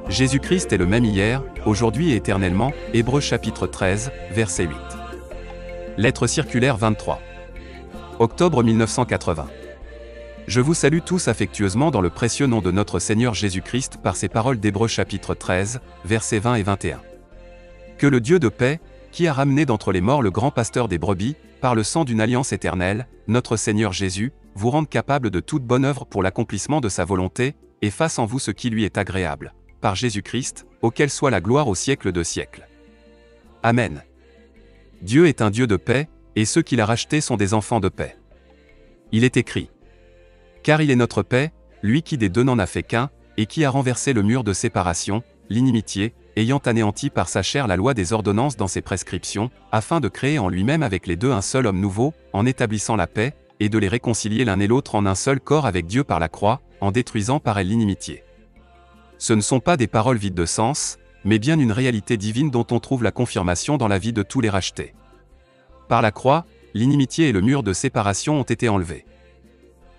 Jésus-Christ est le même hier, aujourd'hui et éternellement, Hébreux chapitre 13, verset 8. Lettre circulaire 23. Octobre 1980. Je vous salue tous affectueusement dans le précieux nom de notre Seigneur Jésus-Christ par ces paroles d'Hébreux chapitre 13, versets 20 et 21. Que le Dieu de paix, qui a ramené d'entre les morts le grand pasteur des brebis, par le sang d'une alliance éternelle, notre Seigneur Jésus, vous rende capable de toute bonne œuvre pour l'accomplissement de sa volonté, et fasse en vous ce qui lui est agréable, par Jésus-Christ, auquel soit la gloire au siècle de siècles. Amen. Dieu est un Dieu de paix, et ceux qu'il a rachetés sont des enfants de paix. Il est écrit: car il est notre paix, lui qui des deux n'en a fait qu'un, et qui a renversé le mur de séparation, l'inimitié, ayant anéanti par sa chair la loi des ordonnances dans ses prescriptions, afin de créer en lui-même avec les deux un seul homme nouveau, en établissant la paix, et de les réconcilier l'un et l'autre en un seul corps avec Dieu par la croix, en détruisant par elle l'inimitié. Ce ne sont pas des paroles vides de sens, mais bien une réalité divine dont on trouve la confirmation dans la vie de tous les rachetés. Par la croix, l'inimitié et le mur de séparation ont été enlevés.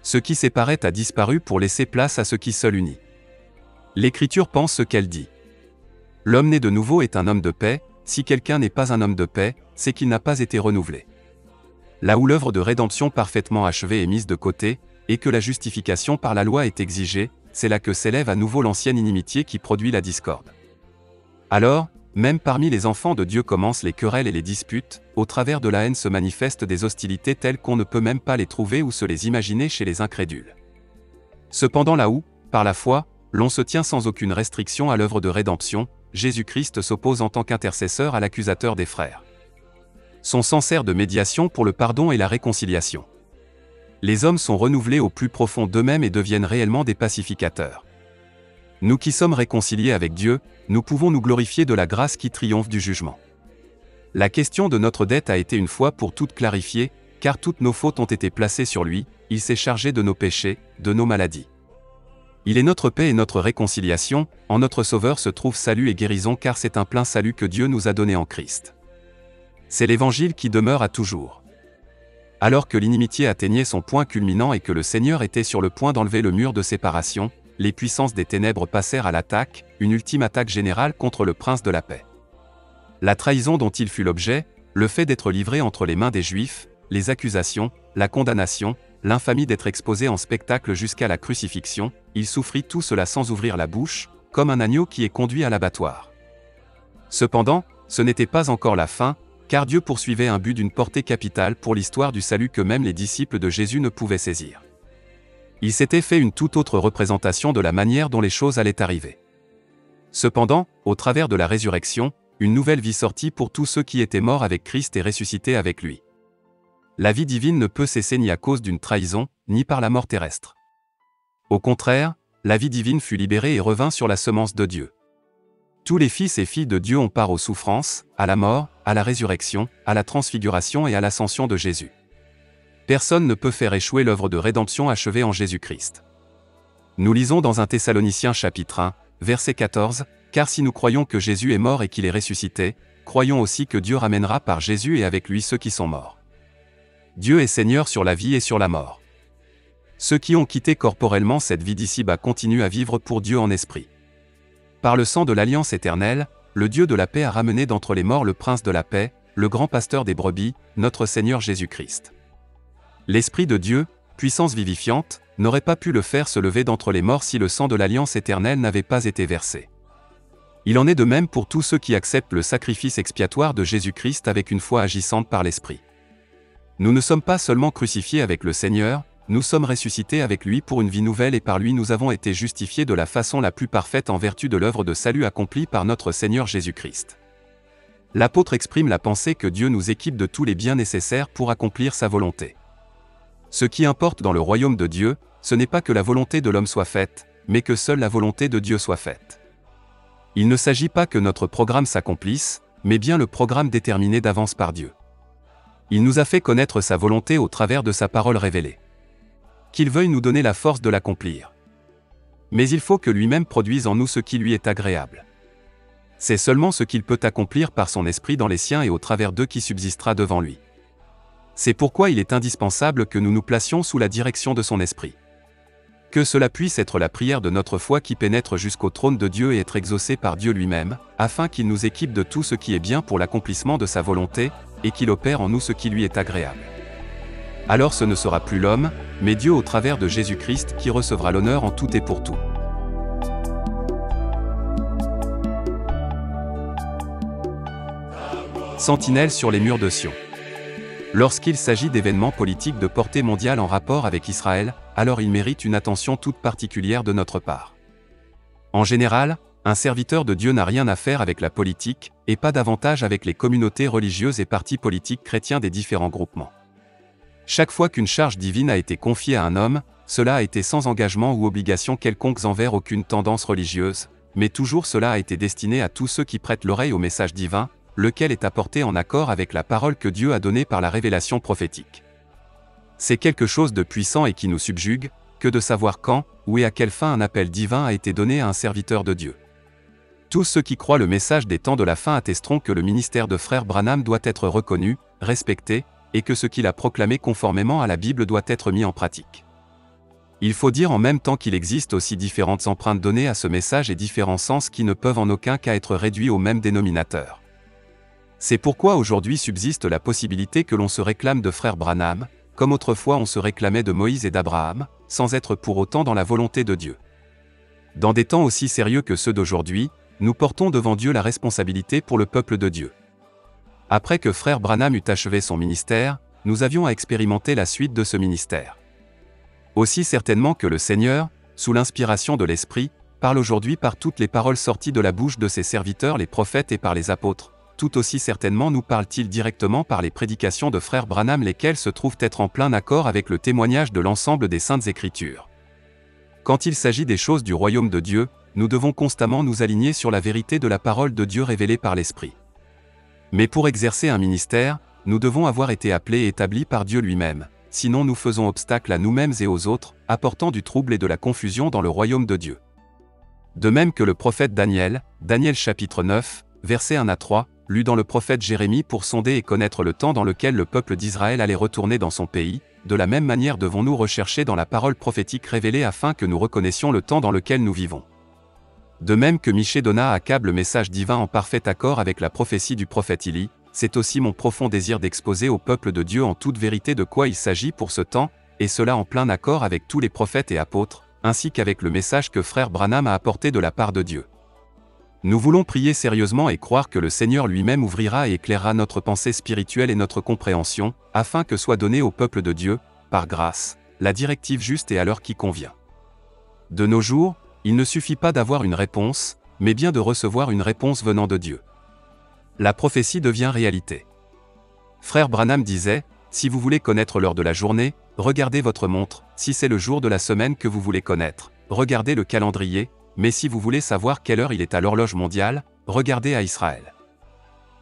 Ce qui séparait a disparu pour laisser place à ce qui seul unit. L'Écriture pense ce qu'elle dit. L'homme né de nouveau est un homme de paix, si quelqu'un n'est pas un homme de paix, c'est qu'il n'a pas été renouvelé. Là où l'œuvre de rédemption parfaitement achevée est mise de côté, et que la justification par la loi est exigée, c'est là que s'élève à nouveau l'ancienne inimitié qui produit la discorde. Alors, même parmi les enfants de Dieu commencent les querelles et les disputes, au travers de la haine se manifestent des hostilités telles qu'on ne peut même pas les trouver ou se les imaginer chez les incrédules. Cependant là où, par la foi, l'on se tient sans aucune restriction à l'œuvre de rédemption, Jésus-Christ s'oppose en tant qu'intercesseur à l'accusateur des frères. Son sang sert de médiation pour le pardon et la réconciliation. Les hommes sont renouvelés au plus profond d'eux-mêmes et deviennent réellement des pacificateurs. Nous qui sommes réconciliés avec Dieu, nous pouvons nous glorifier de la grâce qui triomphe du jugement. La question de notre dette a été une fois pour toutes clarifiée, car toutes nos fautes ont été placées sur lui, il s'est chargé de nos péchés, de nos maladies. Il est notre paix et notre réconciliation, en notre Sauveur se trouve salut et guérison car c'est un plein salut que Dieu nous a donné en Christ. C'est l'Évangile qui demeure à toujours. Alors que l'inimitié atteignait son point culminant et que le Seigneur était sur le point d'enlever le mur de séparation, les puissances des ténèbres passèrent à l'attaque, une ultime attaque générale contre le prince de la paix. La trahison dont il fut l'objet, le fait d'être livré entre les mains des Juifs, les accusations, la condamnation, l'infamie d'être exposé en spectacle jusqu'à la crucifixion, il souffrit tout cela sans ouvrir la bouche, comme un agneau qui est conduit à l'abattoir. Cependant, ce n'était pas encore la fin, car Dieu poursuivait un but d'une portée capitale pour l'histoire du salut que même les disciples de Jésus ne pouvaient saisir. Il s'était fait une toute autre représentation de la manière dont les choses allaient arriver. Cependant, au travers de la résurrection, une nouvelle vie sortit pour tous ceux qui étaient morts avec Christ et ressuscités avec lui. La vie divine ne peut cesser ni à cause d'une trahison, ni par la mort terrestre. Au contraire, la vie divine fut libérée et revint sur la semence de Dieu. Tous les fils et filles de Dieu ont part aux souffrances, à la mort, à la résurrection, à la transfiguration et à l'ascension de Jésus. Personne ne peut faire échouer l'œuvre de rédemption achevée en Jésus-Christ. Nous lisons dans 1 Thessaloniciens chapitre 1, verset 14, « Car si nous croyons que Jésus est mort et qu'il est ressuscité, croyons aussi que Dieu ramènera par Jésus et avec lui ceux qui sont morts. Dieu est Seigneur sur la vie et sur la mort. Ceux qui ont quitté corporellement cette vie d'ici-bas continuent à vivre pour Dieu en esprit. Par le sang de l'alliance éternelle, le Dieu de la paix a ramené d'entre les morts le prince de la paix, le grand pasteur des brebis, notre Seigneur Jésus-Christ. L'Esprit de Dieu, puissance vivifiante, n'aurait pas pu le faire se lever d'entre les morts si le sang de l'alliance éternelle n'avait pas été versé. Il en est de même pour tous ceux qui acceptent le sacrifice expiatoire de Jésus-Christ avec une foi agissante par l'Esprit. Nous ne sommes pas seulement crucifiés avec le Seigneur, nous sommes ressuscités avec lui pour une vie nouvelle et par lui nous avons été justifiés de la façon la plus parfaite en vertu de l'œuvre de salut accomplie par notre Seigneur Jésus-Christ. L'apôtre exprime la pensée que Dieu nous équipe de tous les biens nécessaires pour accomplir sa volonté. Ce qui importe dans le royaume de Dieu, ce n'est pas que la volonté de l'homme soit faite, mais que seule la volonté de Dieu soit faite. Il ne s'agit pas que notre programme s'accomplisse, mais bien le programme déterminé d'avance par Dieu. Il nous a fait connaître sa volonté au travers de sa parole révélée. Qu'il veuille nous donner la force de l'accomplir. Mais il faut que lui-même produise en nous ce qui lui est agréable. C'est seulement ce qu'il peut accomplir par son esprit dans les siens et au travers d'eux qui subsistera devant lui. C'est pourquoi il est indispensable que nous nous placions sous la direction de son esprit. Que cela puisse être la prière de notre foi qui pénètre jusqu'au trône de Dieu et être exaucée par Dieu lui-même, afin qu'il nous équipe de tout ce qui est bien pour l'accomplissement de sa volonté, et qu'il opère en nous ce qui lui est agréable. Alors ce ne sera plus l'homme, mais Dieu au travers de Jésus-Christ qui recevra l'honneur en tout et pour tout. Sentinelle sur les murs de Sion. Lorsqu'il s'agit d'événements politiques de portée mondiale en rapport avec Israël, alors ils méritent une attention toute particulière de notre part. En général, un serviteur de Dieu n'a rien à faire avec la politique, et pas davantage avec les communautés religieuses et partis politiques chrétiens des différents groupements. Chaque fois qu'une charge divine a été confiée à un homme, cela a été sans engagement ou obligation quelconque envers aucune tendance religieuse, mais toujours cela a été destiné à tous ceux qui prêtent l'oreille au message divin, lequel est apporté en accord avec la parole que Dieu a donnée par la révélation prophétique. C'est quelque chose de puissant et qui nous subjugue, que de savoir quand, où et à quelle fin un appel divin a été donné à un serviteur de Dieu. Tous ceux qui croient le message des temps de la fin attesteront que le ministère de Frère Branham doit être reconnu, respecté, et que ce qu'il a proclamé conformément à la Bible doit être mis en pratique. Il faut dire en même temps qu'il existe aussi différentes empreintes données à ce message et différents sens qui ne peuvent en aucun cas être réduits au même dénominateur. C'est pourquoi aujourd'hui subsiste la possibilité que l'on se réclame de Frère Branham, comme autrefois on se réclamait de Moïse et d'Abraham, sans être pour autant dans la volonté de Dieu. Dans des temps aussi sérieux que ceux d'aujourd'hui, nous portons devant Dieu la responsabilité pour le peuple de Dieu. Après que Frère Branham eut achevé son ministère, nous avions à expérimenter la suite de ce ministère. Aussi certainement que le Seigneur, sous l'inspiration de l'Esprit, parle aujourd'hui par toutes les paroles sorties de la bouche de ses serviteurs les prophètes et par les apôtres, tout aussi certainement nous parle-t-il directement par les prédications de Frère Branham lesquelles se trouvent être en plein accord avec le témoignage de l'ensemble des Saintes Écritures. Quand il s'agit des choses du royaume de Dieu, nous devons constamment nous aligner sur la vérité de la parole de Dieu révélée par l'Esprit. Mais pour exercer un ministère, nous devons avoir été appelés et établis par Dieu lui-même, sinon nous faisons obstacle à nous-mêmes et aux autres, apportant du trouble et de la confusion dans le royaume de Dieu. De même que le prophète Daniel, Daniel chapitre 9, versets 1 à 3, lu dans le prophète Jérémie pour sonder et connaître le temps dans lequel le peuple d'Israël allait retourner dans son pays, de la même manière devons-nous rechercher dans la parole prophétique révélée afin que nous reconnaissions le temps dans lequel nous vivons. De même que Michée donna à Akab le message divin en parfait accord avec la prophétie du prophète Élie, c'est aussi mon profond désir d'exposer au peuple de Dieu en toute vérité de quoi il s'agit pour ce temps, et cela en plein accord avec tous les prophètes et apôtres, ainsi qu'avec le message que Frère Branham a apporté de la part de Dieu. Nous voulons prier sérieusement et croire que le Seigneur lui-même ouvrira et éclairera notre pensée spirituelle et notre compréhension, afin que soit donnée au peuple de Dieu, par grâce, la directive juste et à l'heure qui convient. De nos jours, il ne suffit pas d'avoir une réponse, mais bien de recevoir une réponse venant de Dieu. La prophétie devient réalité. Frère Branham disait, « Si vous voulez connaître l'heure de la journée, regardez votre montre, si c'est le jour de la semaine que vous voulez connaître, regardez le calendrier, mais si vous voulez savoir quelle heure il est à l'horloge mondiale, regardez à Israël. »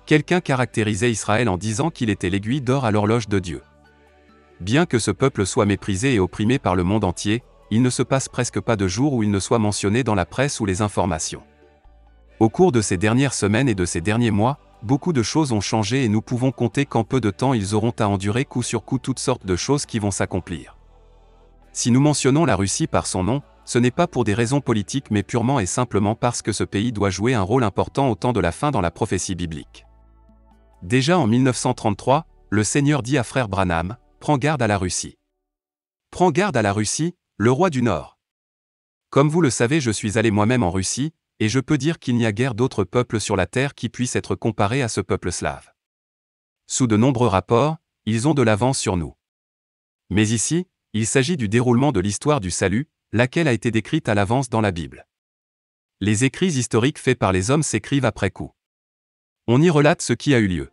Quelqu'un caractérisait Israël en disant qu'il était l'aiguille d'or à l'horloge de Dieu. Bien que ce peuple soit méprisé et opprimé par le monde entier, il ne se passe presque pas de jour où il ne soit mentionné dans la presse ou les informations. Au cours de ces dernières semaines et de ces derniers mois, beaucoup de choses ont changé et nous pouvons compter qu'en peu de temps ils auront à endurer coup sur coup toutes sortes de choses qui vont s'accomplir. Si nous mentionnons la Russie par son nom, ce n'est pas pour des raisons politiques mais purement et simplement parce que ce pays doit jouer un rôle important au temps de la fin dans la prophétie biblique. Déjà en 1933, le Seigneur dit à Frère Branham, « Prends garde à la Russie. Prends garde à la Russie, le roi du Nord. » Comme vous le savez, je suis allé moi-même en Russie, et je peux dire qu'il n'y a guère d'autres peuples sur la terre qui puissent être comparés à ce peuple slave. Sous de nombreux rapports, ils ont de l'avance sur nous. Mais ici, il s'agit du déroulement de l'histoire du salut, laquelle a été décrite à l'avance dans la Bible. Les écrits historiques faits par les hommes s'écrivent après coup. On y relate ce qui a eu lieu.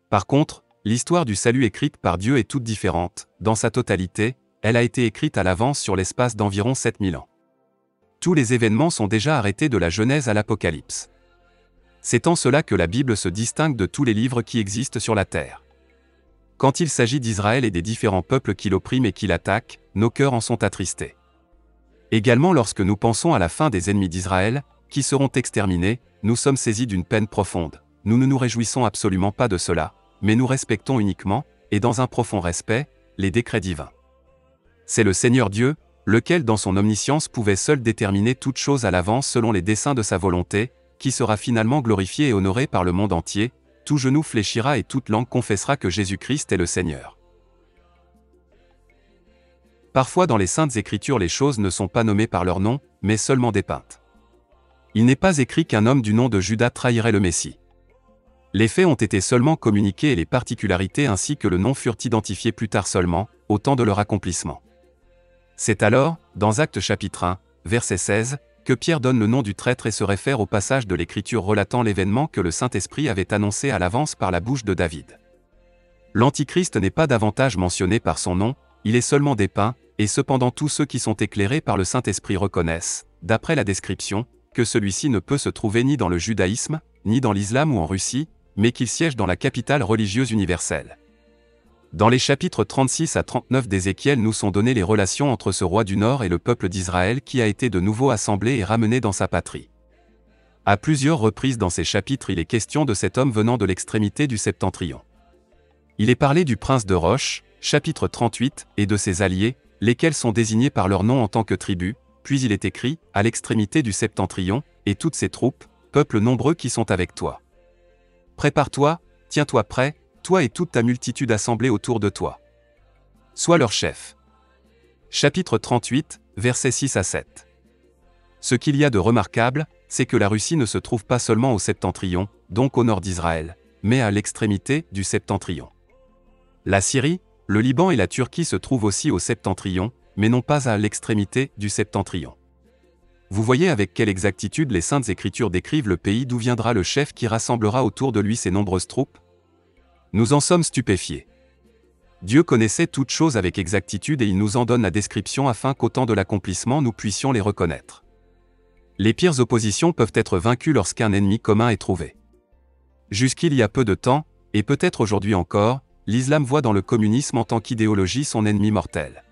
Par contre, l'histoire du salut écrite par Dieu est toute différente, dans sa totalité, elle a été écrite à l'avance sur l'espace d'environ 7000 ans. Tous les événements sont déjà arrêtés de la Genèse à l'Apocalypse. C'est en cela que la Bible se distingue de tous les livres qui existent sur la terre. Quand il s'agit d'Israël et des différents peuples qui l'oppriment et qui l'attaquent, nos cœurs en sont attristés. Également lorsque nous pensons à la fin des ennemis d'Israël, qui seront exterminés, nous sommes saisis d'une peine profonde. Nous ne nous réjouissons absolument pas de cela, mais nous respectons uniquement, et dans un profond respect, les décrets divins. C'est le Seigneur Dieu, lequel dans son omniscience pouvait seul déterminer toute chose à l'avance selon les desseins de sa volonté, qui sera finalement glorifié et honoré par le monde entier, tout genou fléchira et toute langue confessera que Jésus-Christ est le Seigneur. Parfois dans les Saintes Écritures les choses ne sont pas nommées par leur nom, mais seulement dépeintes. Il n'est pas écrit qu'un homme du nom de Judas trahirait le Messie. Les faits ont été seulement communiqués et les particularités ainsi que le nom furent identifiés plus tard seulement, au temps de leur accomplissement. C'est alors, dans Actes chapitre 1, verset 16, que Pierre donne le nom du traître et se réfère au passage de l'Écriture relatant l'événement que le Saint-Esprit avait annoncé à l'avance par la bouche de David. L'Antichrist n'est pas davantage mentionné par son nom, il est seulement dépeint, et cependant tous ceux qui sont éclairés par le Saint-Esprit reconnaissent, d'après la description, que celui-ci ne peut se trouver ni dans le judaïsme, ni dans l'islam ou en Russie, mais qu'il siège dans la capitale religieuse universelle. Dans les chapitres 36 à 39 d'Ézéchiel nous sont données les relations entre ce roi du Nord et le peuple d'Israël qui a été de nouveau assemblé et ramené dans sa patrie. À plusieurs reprises dans ces chapitres il est question de cet homme venant de l'extrémité du septentrion. Il est parlé du prince de Roche, chapitre 38, et de ses alliés, lesquels sont désignés par leur nom en tant que tribus, puis il est écrit, à l'extrémité du septentrion, et toutes ses troupes, peuples nombreux qui sont avec toi. Prépare-toi, tiens-toi prêt, toi et toute ta multitude assemblée autour de toi. Sois leur chef. Chapitre 38, versets 6 à 7. Ce qu'il y a de remarquable, c'est que la Russie ne se trouve pas seulement au septentrion, donc au nord d'Israël, mais à l'extrémité du septentrion. La Syrie, le Liban et la Turquie se trouvent aussi au septentrion, mais non pas à l'extrémité du septentrion. Vous voyez avec quelle exactitude les Saintes Écritures décrivent le pays d'où viendra le chef qui rassemblera autour de lui ses nombreuses troupes? Nous en sommes stupéfiés. Dieu connaissait toutes choses avec exactitude et il nous en donne la description afin qu'au temps de l'accomplissement nous puissions les reconnaître. Les pires oppositions peuvent être vaincues lorsqu'un ennemi commun est trouvé. Jusqu'il y a peu de temps, et peut-être aujourd'hui encore, l'islam voit dans le communisme en tant qu'idéologie son ennemi mortel.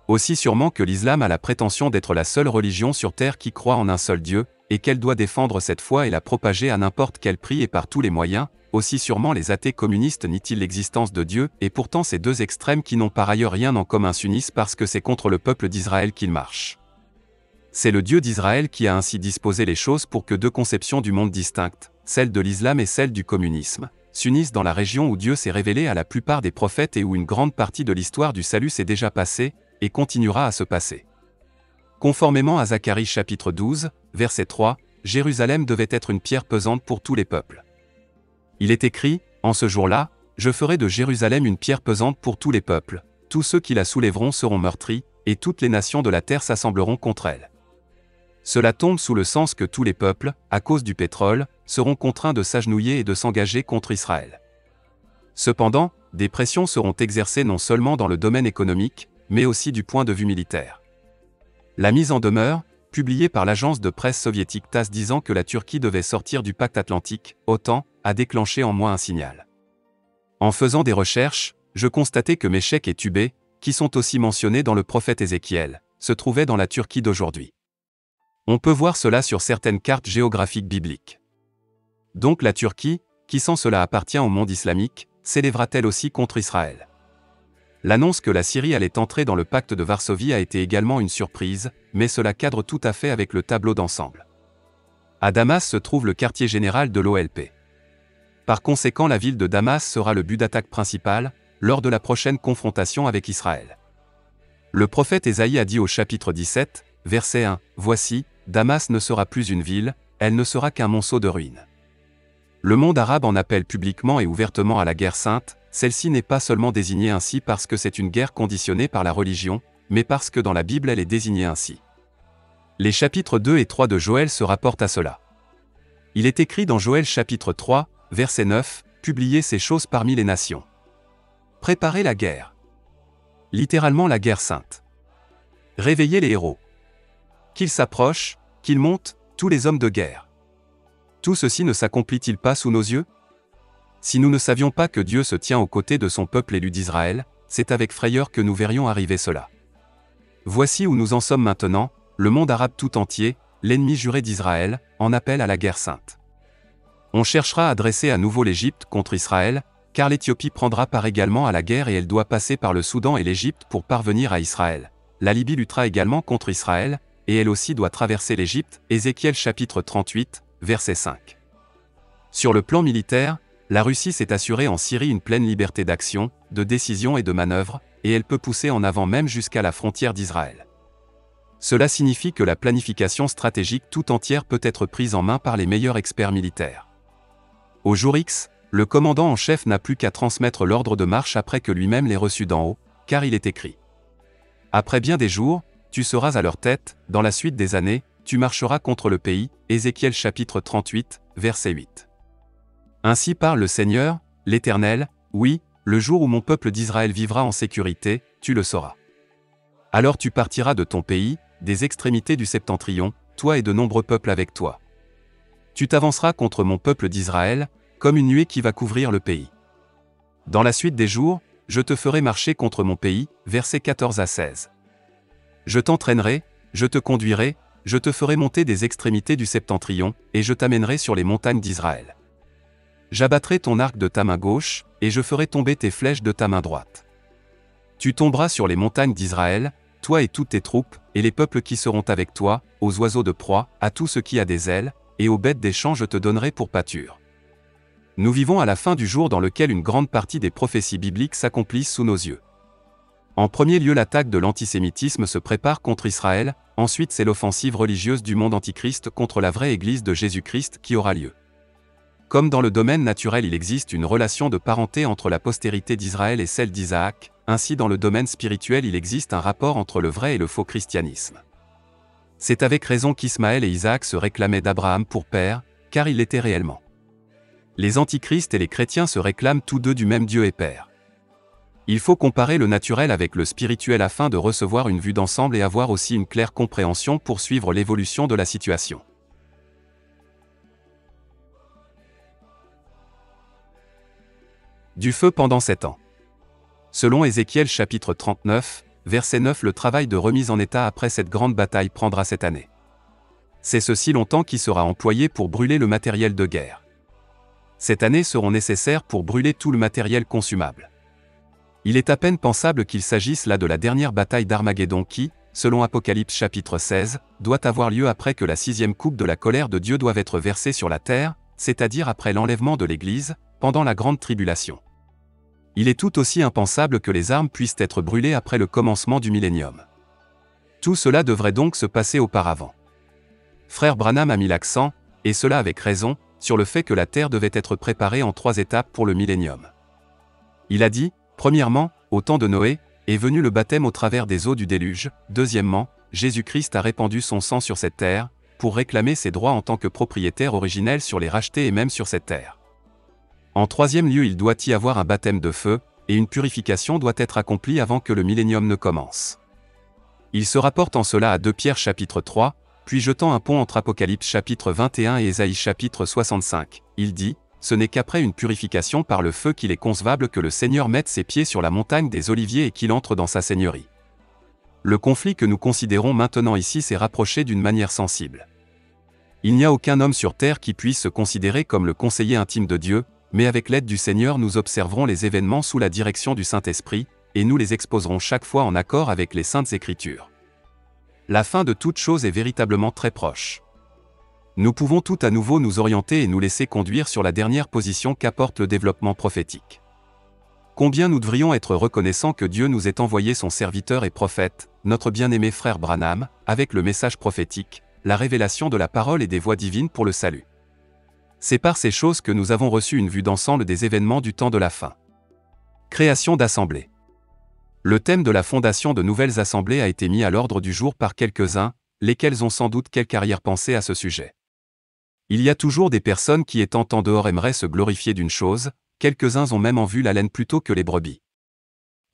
Aussi sûrement que l'islam a la prétention d'être la seule religion sur terre qui croit en un seul Dieu, et qu'elle doit défendre cette foi et la propager à n'importe quel prix et par tous les moyens, aussi sûrement les athées communistes nient-ils l'existence de Dieu, et pourtant ces deux extrêmes qui n'ont par ailleurs rien en commun s'unissent parce que c'est contre le peuple d'Israël qu'ils marchent. C'est le Dieu d'Israël qui a ainsi disposé les choses pour que deux conceptions du monde distinctes, celle de l'islam et celle du communisme, s'unissent dans la région où Dieu s'est révélé à la plupart des prophètes et où une grande partie de l'histoire du salut s'est déjà passée, et continuera à se passer. Conformément à Zacharie chapitre 12, verset 3, Jérusalem devait être une pierre pesante pour tous les peuples. Il est écrit, en ce jour-là, je ferai de Jérusalem une pierre pesante pour tous les peuples, tous ceux qui la soulèveront seront meurtris, et toutes les nations de la terre s'assembleront contre elle. Cela tombe sous le sens que tous les peuples, à cause du pétrole, seront contraints de s'agenouiller et de s'engager contre Israël. Cependant, des pressions seront exercées non seulement dans le domaine économique, mais aussi du point de vue militaire. La mise en demeure, publiée par l'agence de presse soviétique TASS disant que la Turquie devait sortir du pacte atlantique, OTAN, a déclenché en moi un signal. En faisant des recherches, je constatais que Méchec et Tubé, qui sont aussi mentionnés dans le prophète Ézéchiel, se trouvaient dans la Turquie d'aujourd'hui. On peut voir cela sur certaines cartes géographiques bibliques. Donc la Turquie, qui sans cela appartient au monde islamique, s'élèvera-t-elle aussi contre Israël? L'annonce que la Syrie allait entrer dans le pacte de Varsovie a été également une surprise, mais cela cadre tout à fait avec le tableau d'ensemble. À Damas se trouve le quartier général de l'OLP. Par conséquent la ville de Damas sera le but d'attaque principal, lors de la prochaine confrontation avec Israël. Le prophète Ésaïe a dit au chapitre 17, verset 1, « Voici, Damas ne sera plus une ville, elle ne sera qu'un monceau de ruines. » Le monde arabe en appelle publiquement et ouvertement à la guerre sainte. Celle-ci n'est pas seulement désignée ainsi parce que c'est une guerre conditionnée par la religion, mais parce que dans la Bible elle est désignée ainsi. Les chapitres 2 et 3 de Joël se rapportent à cela. Il est écrit dans Joël chapitre 3, verset 9, « Publiez ces choses parmi les nations. Préparez la guerre. » Littéralement la guerre sainte. Réveillez les héros. Qu'ils s'approchent, qu'ils montent, tous les hommes de guerre. Tout ceci ne s'accomplit-il pas sous nos yeux? Si nous ne savions pas que Dieu se tient aux côtés de son peuple élu d'Israël, c'est avec frayeur que nous verrions arriver cela. Voici où nous en sommes maintenant, le monde arabe tout entier, l'ennemi juré d'Israël, en appelle à la guerre sainte. On cherchera à dresser à nouveau l'Égypte contre Israël, car l'Éthiopie prendra part également à la guerre et elle doit passer par le Soudan et l'Égypte pour parvenir à Israël. la Libye luttera également contre Israël, et elle aussi doit traverser l'Égypte, Ézéchiel chapitre 38, verset 5. Sur le plan militaire, la Russie s'est assurée en Syrie une pleine liberté d'action, de décision et de manœuvre, et elle peut pousser en avant même jusqu'à la frontière d'Israël. Cela signifie que la planification stratégique tout entière peut être prise en main par les meilleurs experts militaires. Au jour X, le commandant en chef n'a plus qu'à transmettre l'ordre de marche après que lui-même l'ait reçu d'en haut, car il est écrit. Après bien des jours, tu seras à leur tête, dans la suite des années, tu marcheras contre le pays, Ézéchiel chapitre 38, verset 8. Ainsi parle le Seigneur, l'Éternel, oui, le jour où mon peuple d'Israël vivra en sécurité, tu le sauras. Alors tu partiras de ton pays, des extrémités du septentrion, toi et de nombreux peuples avec toi. Tu t'avanceras contre mon peuple d'Israël, comme une nuée qui va couvrir le pays. Dans la suite des jours, je te ferai marcher contre mon pays, versets 14 à 16. Je t'entraînerai, je te conduirai, je te ferai monter des extrémités du septentrion, et je t'amènerai sur les montagnes d'Israël. J'abattrai ton arc de ta main gauche, et je ferai tomber tes flèches de ta main droite. Tu tomberas sur les montagnes d'Israël, toi et toutes tes troupes, et les peuples qui seront avec toi, aux oiseaux de proie, à tout ce qui a des ailes, et aux bêtes des champs je te donnerai pour pâture. Nous vivons à la fin du jour dans lequel une grande partie des prophéties bibliques s'accomplissent sous nos yeux. En premier lieu, l'attaque de l'antisémitisme se prépare contre Israël, ensuite c'est l'offensive religieuse du monde antichrist contre la vraie Église de Jésus-Christ qui aura lieu. Comme dans le domaine naturel il existe une relation de parenté entre la postérité d'Israël et celle d'Isaac, ainsi dans le domaine spirituel il existe un rapport entre le vrai et le faux christianisme. C'est avec raison qu'Ismaël et Isaac se réclamaient d'Abraham pour père, car il l'était réellement. Les antichrists et les chrétiens se réclament tous deux du même Dieu et Père. Il faut comparer le naturel avec le spirituel afin de recevoir une vue d'ensemble et avoir aussi une claire compréhension pour suivre l'évolution de la situation. Du feu pendant 7 ans. Selon Ézéchiel chapitre 39, verset 9, le travail de remise en état après cette grande bataille prendra cette année. C'est ceci longtemps qui sera employé pour brûler le matériel de guerre. Cette année seront nécessaires pour brûler tout le matériel consumable. Il est à peine pensable qu'il s'agisse là de la dernière bataille d'Armageddon qui, selon Apocalypse chapitre 16, doit avoir lieu après que la 6e coupe de la colère de Dieu doive être versée sur la terre, c'est-à-dire après l'enlèvement de l'Église, pendant la grande tribulation. Il est tout aussi impensable que les armes puissent être brûlées après le commencement du millénium. Tout cela devrait donc se passer auparavant. Frère Branham a mis l'accent, et cela avec raison, sur le fait que la terre devait être préparée en 3 étapes pour le millénium. Il a dit, premièrement, au temps de Noé, est venu le baptême au travers des eaux du déluge, deuxièmement, Jésus-Christ a répandu son sang sur cette terre, pour réclamer ses droits en tant que propriétaire originel sur les rachetés et même sur cette terre. En troisième lieu, il doit y avoir un baptême de feu, et une purification doit être accomplie avant que le millénium ne commence. Il se rapporte en cela à 2 Pierre chapitre 3, puis jetant un pont entre Apocalypse chapitre 21 et Ésaïe chapitre 65, il dit, « Ce n'est qu'après une purification par le feu qu'il est concevable que le Seigneur mette ses pieds sur la montagne des Oliviers et qu'il entre dans sa seigneurie. » Le conflit que nous considérons maintenant ici s'est rapproché d'une manière sensible. Il n'y a aucun homme sur terre qui puisse se considérer comme le conseiller intime de Dieu, mais avec l'aide du Seigneur nous observerons les événements sous la direction du Saint-Esprit, et nous les exposerons chaque fois en accord avec les Saintes Écritures. La fin de toute chose est véritablement très proche. Nous pouvons tout à nouveau nous orienter et nous laisser conduire sur la dernière position qu'apporte le développement prophétique. Combien nous devrions être reconnaissants que Dieu nous ait envoyé son serviteur et prophète, notre bien-aimé frère Branham, avec le message prophétique, la révélation de la parole et des voies divines pour le salut. C'est par ces choses que nous avons reçu une vue d'ensemble des événements du temps de la fin. Création d'assemblées. Le thème de la fondation de nouvelles assemblées a été mis à l'ordre du jour par quelques-uns, lesquels ont sans doute quelque arrière-pensée à ce sujet. Il y a toujours des personnes qui étant en dehors aimeraient se glorifier d'une chose, quelques-uns ont même en vue la laine plutôt que les brebis.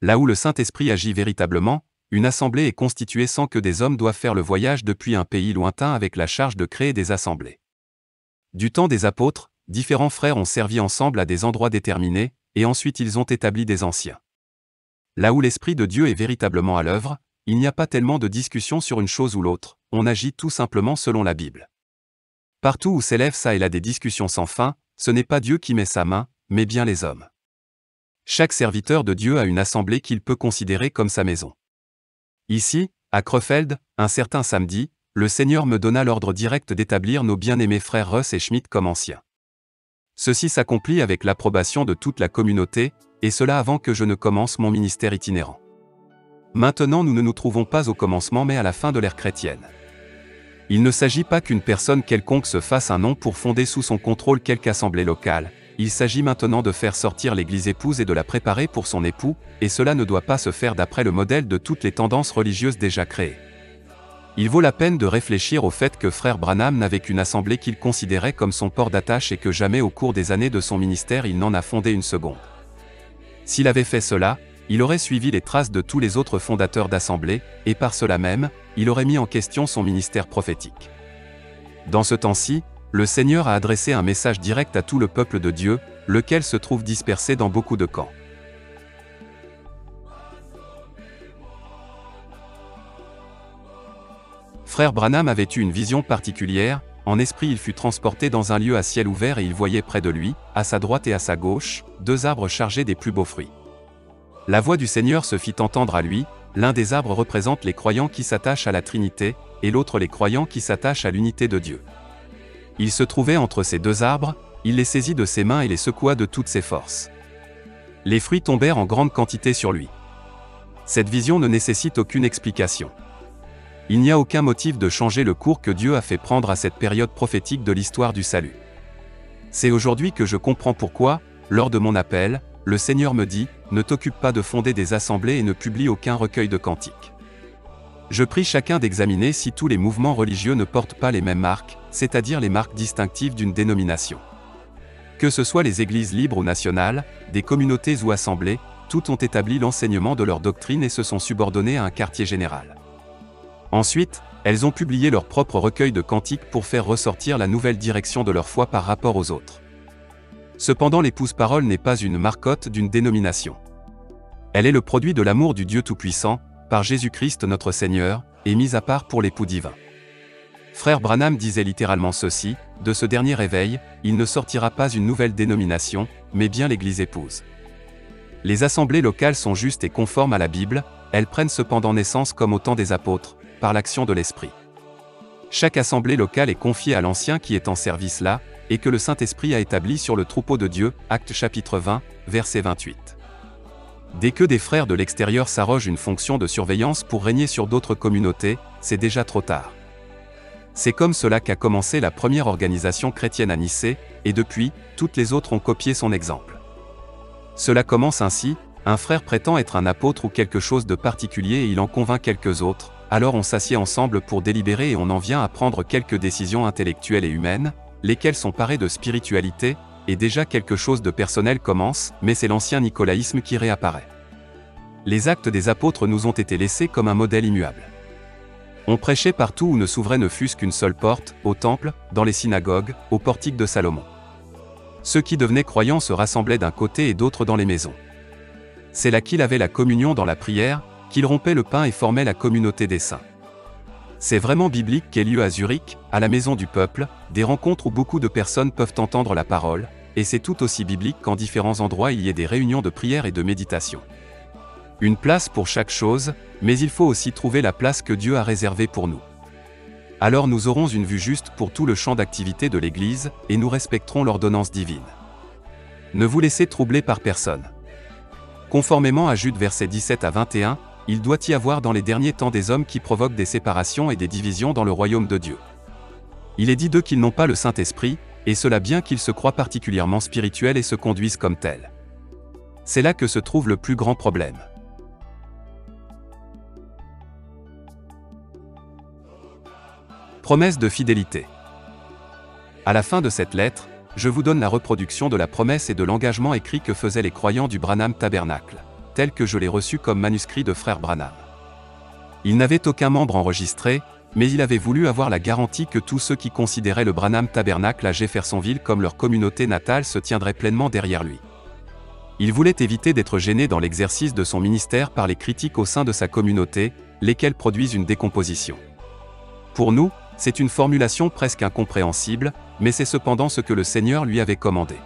Là où le Saint-Esprit agit véritablement, une assemblée est constituée sans que des hommes doivent faire le voyage depuis un pays lointain avec la charge de créer des assemblées. Du temps des apôtres, différents frères ont servi ensemble à des endroits déterminés, et ensuite ils ont établi des anciens. Là où l'Esprit de Dieu est véritablement à l'œuvre, il n'y a pas tellement de discussion sur une chose ou l'autre, on agit tout simplement selon la Bible. Partout où s'élèvent ça et là des discussions sans fin, ce n'est pas Dieu qui met sa main, mais bien les hommes. Chaque serviteur de Dieu a une assemblée qu'il peut considérer comme sa maison. Ici, À Krefeld, un certain samedi, le Seigneur me donna l'ordre direct d'établir nos bien-aimés frères Russ et Schmidt comme anciens. Ceci s'accomplit avec l'approbation de toute la communauté, et cela avant que je ne commence mon ministère itinérant. Maintenant nous ne nous trouvons pas au commencement mais à la fin de l'ère chrétienne. Il ne s'agit pas qu'une personne quelconque se fasse un nom pour fonder sous son contrôle quelque assemblée locale, il s'agit maintenant de faire sortir l'Église épouse et de la préparer pour son époux, et cela ne doit pas se faire d'après le modèle de toutes les tendances religieuses déjà créées. Il vaut la peine de réfléchir au fait que frère Branham n'avait qu'une assemblée qu'il considérait comme son port d'attache et que jamais au cours des années de son ministère il n'en a fondé une seconde. S'il avait fait cela, il aurait suivi les traces de tous les autres fondateurs d'assemblées, et par cela même, il aurait mis en question son ministère prophétique. Dans ce temps-ci, le Seigneur a adressé un message direct à tout le peuple de Dieu, lequel se trouve dispersé dans beaucoup de camps. Frère Branham avait eu une vision particulière, en esprit il fut transporté dans un lieu à ciel ouvert et il voyait près de lui, à sa droite et à sa gauche, 2 arbres chargés des plus beaux fruits. La voix du Seigneur se fit entendre à lui, l'un des arbres représente les croyants qui s'attachent à la Trinité, et l'autre les croyants qui s'attachent à l'unité de Dieu. Il se trouvait entre ces 2 arbres, il les saisit de ses mains et les secoua de toutes ses forces. Les fruits tombèrent en grande quantité sur lui. Cette vision ne nécessite aucune explication. Il n'y a aucun motif de changer le cours que Dieu a fait prendre à cette période prophétique de l'histoire du salut. C'est aujourd'hui que je comprends pourquoi, lors de mon appel, le Seigneur me dit, ne t'occupe pas de fonder des assemblées et ne publie aucun recueil de cantiques. Je prie chacun d'examiner si tous les mouvements religieux ne portent pas les mêmes marques, c'est-à-dire les marques distinctives d'une dénomination. Que ce soit les églises libres ou nationales, des communautés ou assemblées, toutes ont établi l'enseignement de leur doctrine et se sont subordonnées à un quartier général. Ensuite, elles ont publié leur propre recueil de cantiques pour faire ressortir la nouvelle direction de leur foi par rapport aux autres. Cependant l'épouse-parole n'est pas une marcotte d'une dénomination. Elle est le produit de l'amour du Dieu Tout-Puissant, par Jésus-Christ notre Seigneur, et mise à part pour l'époux divin. Frère Branham disait littéralement ceci, de ce dernier réveil, il ne sortira pas une nouvelle dénomination, mais bien l'Église épouse. Les assemblées locales sont justes et conformes à la Bible, elles prennent cependant naissance comme au temps des apôtres, par l'action de l'Esprit. Chaque assemblée locale est confiée à l'Ancien qui est en service là, et que le Saint-Esprit a établi sur le troupeau de Dieu, Actes chapitre 20, verset 28. Dès que des frères de l'extérieur s'arrogent une fonction de surveillance pour régner sur d'autres communautés, c'est déjà trop tard. C'est comme cela qu'a commencé la première organisation chrétienne à Nicée, et depuis, toutes les autres ont copié son exemple. Cela commence ainsi, un frère prétend être un apôtre ou quelque chose de particulier et il en convainc quelques autres, alors on s'assied ensemble pour délibérer et on en vient à prendre quelques décisions intellectuelles et humaines, lesquelles sont parées de spiritualité, et déjà quelque chose de personnel commence, mais c'est l'ancien nicolaïsme qui réapparaît. Les actes des apôtres nous ont été laissés comme un modèle immuable. On prêchait partout où ne s'ouvrait ne fût-ce qu'une seule porte, au temple, dans les synagogues, au portique de Salomon. Ceux qui devenaient croyants se rassemblaient d'un côté et d'autres dans les maisons. C'est là qu'il avait la communion dans la prière, qu'il rompait le pain et formait la communauté des saints. C'est vraiment biblique qu'ait lieu à Zurich, à la maison du peuple, des rencontres où beaucoup de personnes peuvent entendre la parole, et c'est tout aussi biblique qu'en différents endroits il y ait des réunions de prière et de méditation. Une place pour chaque chose, mais il faut aussi trouver la place que Dieu a réservée pour nous. Alors nous aurons une vue juste pour tout le champ d'activité de l'Église, et nous respecterons l'ordonnance divine. Ne vous laissez troubler par personne. Conformément à Jude versets 17 à 21, il doit y avoir dans les derniers temps des hommes qui provoquent des séparations et des divisions dans le royaume de Dieu. Il est dit d'eux qu'ils n'ont pas le Saint-Esprit, et cela bien qu'ils se croient particulièrement spirituels et se conduisent comme tels. C'est là que se trouve le plus grand problème. Promesse de fidélité. À la fin de cette lettre, je vous donne la reproduction de la promesse et de l'engagement écrit que faisaient les croyants du Branham Tabernacle, tel que je l'ai reçu comme manuscrit de frère Branham. Il n'avait aucun membre enregistré, mais il avait voulu avoir la garantie que tous ceux qui considéraient le Branham Tabernacle à Jeffersonville comme leur communauté natale se tiendraient pleinement derrière lui. Il voulait éviter d'être gêné dans l'exercice de son ministère par les critiques au sein de sa communauté, lesquelles produisent une décomposition. Pour nous, c'est une formulation presque incompréhensible, mais c'est cependant ce que le Seigneur lui avait commandé.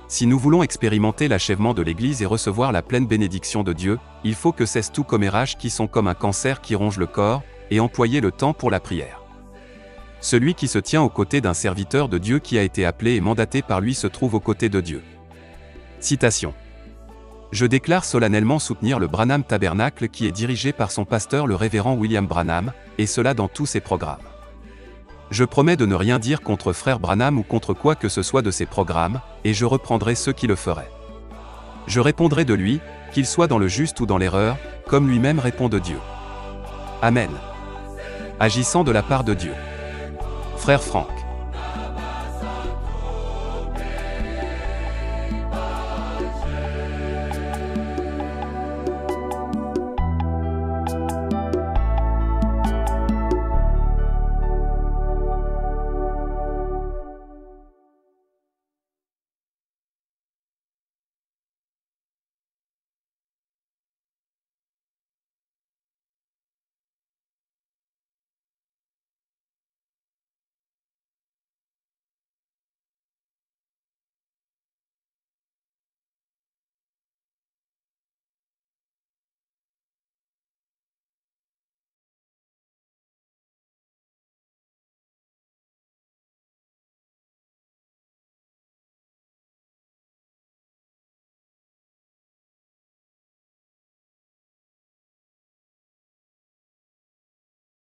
Si nous voulons expérimenter l'achèvement de l'Église et recevoir la pleine bénédiction de Dieu, il faut que cesse tout commérage qui sont comme un cancer qui ronge le corps, et employer le temps pour la prière. Celui qui se tient aux côtés d'un serviteur de Dieu qui a été appelé et mandaté par lui se trouve aux côtés de Dieu. Citation. Je déclare solennellement soutenir le Branham Tabernacle qui est dirigé par son pasteur le révérend William Branham, et cela dans tous ses programmes. Je promets de ne rien dire contre frère Branham ou contre quoi que ce soit de ses programmes, et je reprendrai ceux qui le feraient. Je répondrai de lui, qu'il soit dans le juste ou dans l'erreur, comme lui-même répond de Dieu. Amen. Agissant de la part de Dieu. Frère Franck.